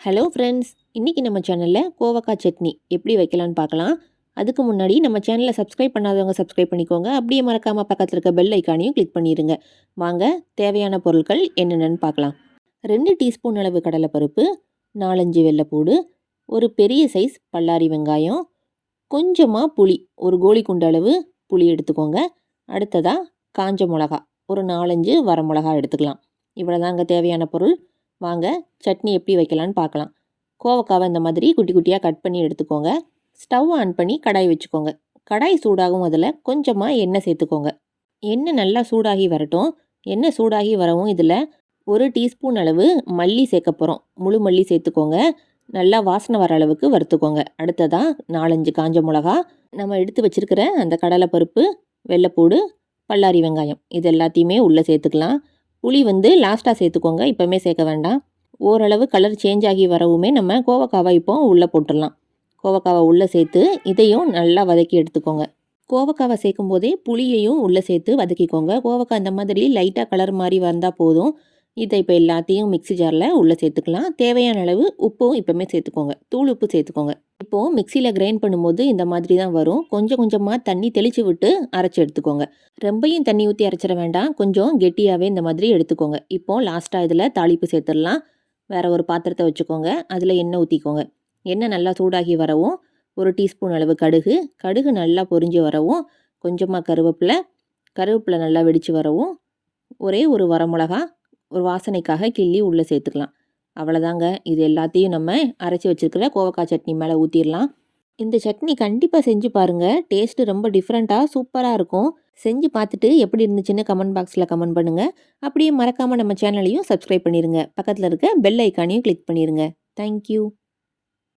Hello friends, இன்றைக்கி நம்ம சேனலில் கோவக்காய் சட்னி எப்படி வைக்கலான்னு பார்க்கலாம். அதுக்கு முன்னாடி நம்ம சேனலை சப்ஸ்கிரைப் பண்ணாதவங்க சப்ஸ்கிரைப் பண்ணிக்கோங்க. அப்படியே மறக்காமல் பக்கத்தில் இருக்க பெல் ஐக்கானையும் கிளிக் பண்ணிடுங்க. வாங்க, தேவையான பொருட்கள் என்னென்னு பார்க்கலாம். 2 டீஸ்பூன் அளவு கடலைப்பருப்பு, 4-5 வெள்ளைப்பூடு, ஒரு பெரிய சைஸ் பல்லாரி வெங்காயம், கொஞ்சமாக புளி, ஒரு கோலி குண்டு அளவு புளி எடுத்துக்கோங்க. அடுத்ததாக காஞ்ச மிளகா, ஒரு 4-5 வரமிளகா எடுத்துக்கலாம். இவ்வளோதாங்க தேவையான பொருள். வாங்க சட்னி எப்படி வைக்கலான்னு பார்க்கலாம். கோவக்காவை இந்த மாதிரி குட்டி குட்டியாக கட் பண்ணி எடுத்துக்கோங்க. ஸ்டவ் ஆன் பண்ணி கடாய் வச்சுக்கோங்க. கடாய் சூடாகும் அதில் கொஞ்சமாக எண்ணெய் சேர்த்துக்கோங்க. எண்ணெய் நல்லா சூடாகி வரட்டும். எண்ணெய் சூடாகி வரவும் இதில் 1 டீஸ்பூன் அளவு மல்லி சேர்க்க போகிறோம். முழு மல்லி சேர்த்துக்கோங்க. நல்லா வாசனை வர அளவுக்கு வறுத்துக்கோங்க. அடுத்ததாக 4-5 காஞ்ச மிளகா, நம்ம எடுத்து வச்சுருக்கிற அந்த கடலைப்பருப்பு, வெள்ளைப்பூடு, பல்லாரி வெங்காயம் இது எல்லாத்தையுமே உள்ளே சேர்த்துக்கலாம். புளி லாஸ்ட்டாக சேர்த்துக்கோங்க, இப்போவுமே சேர்க்க வேண்டாம். ஓரளவு கலர் சேஞ்ச் ஆகி வரவுமே நம்ம கோவக்காவை இப்போ உள்ளே போட்டுடலாம். கோவக்காவை உள்ளே சேர்த்து இதையும் நல்லா வதக்கி எடுத்துக்கோங்க. கோவக்காவை சேர்க்கும் போதே புளியையும் உள்ளே சேர்த்து வதக்கிக்கோங்க. கோவக்காய் இந்த மாதிரி லைட்டாக கலர் மாதிரி வந்தால் போதும். இதை இப்போ எல்லாத்தையும் மிக்ஸி ஜாரில் உள்ளே சேர்த்துக்கலாம். தேவையான அளவு உப்பும் இப்போவுமே சேர்த்துக்கோங்க. தூள் உப்பு சேர்த்துக்கோங்க. இப்போது மிக்சியில் கிரைண்ட் பண்ணும்போது இந்த மாதிரி தான் வரும். கொஞ்சம் கொஞ்சமாக தண்ணி தெளித்து விட்டு அரைச்சி எடுத்துக்கோங்க. ரொம்பையும் தண்ணி ஊற்றி அரைச்சிட வேண்டாம், கொஞ்சம் கெட்டியாகவே இந்த மாதிரி எடுத்துக்கோங்க. இப்போது லாஸ்ட்டாக இதில் தாளிப்பு சேர்த்துடலாம். வேறு ஒரு பாத்திரத்தை வச்சுக்கோங்க. அதில் எண்ணெய் ஊற்றிக்கோங்க. எண்ணெய் நல்லா சூடாகி வரவும் 1 டீஸ்பூன் அளவு கடுகு, கடுகு நல்லா பொரிஞ்சு வரவும் கொஞ்சமாக கருவேப்பிலை நல்லா வெடித்து வரவும் ஒரே ஒரு வரமிளகா ஒரு வாசனைக்காக கிள்ளி உள்ளே சேர்த்துக்கலாம். அவ்வளோதாங்க. இது எல்லாத்தையும் நம்ம அரைச்சி வச்சுருக்கிற கோவக்காய் சட்னி மேலே ஊற்றிடலாம். இந்த சட்னி கண்டிப்பாக செஞ்சு பாருங்கள். டேஸ்ட்டு ரொம்ப டிஃப்ரெண்ட்டாக சூப்பராக இருக்கும். செஞ்சு பார்த்துட்டு எப்படி இருந்துச்சுன்னு கமெண்ட் பாக்ஸில் கமெண்ட் பண்ணுங்கள். அப்படியே மறக்காமல் நம்ம சேனலையும் சப்ஸ்கிரைப் பண்ணிடுங்க. பக்கத்தில் இருக்க பெல் ஐக்கானையும் கிளிக் பண்ணிடுங்க. தேங்க்யூ.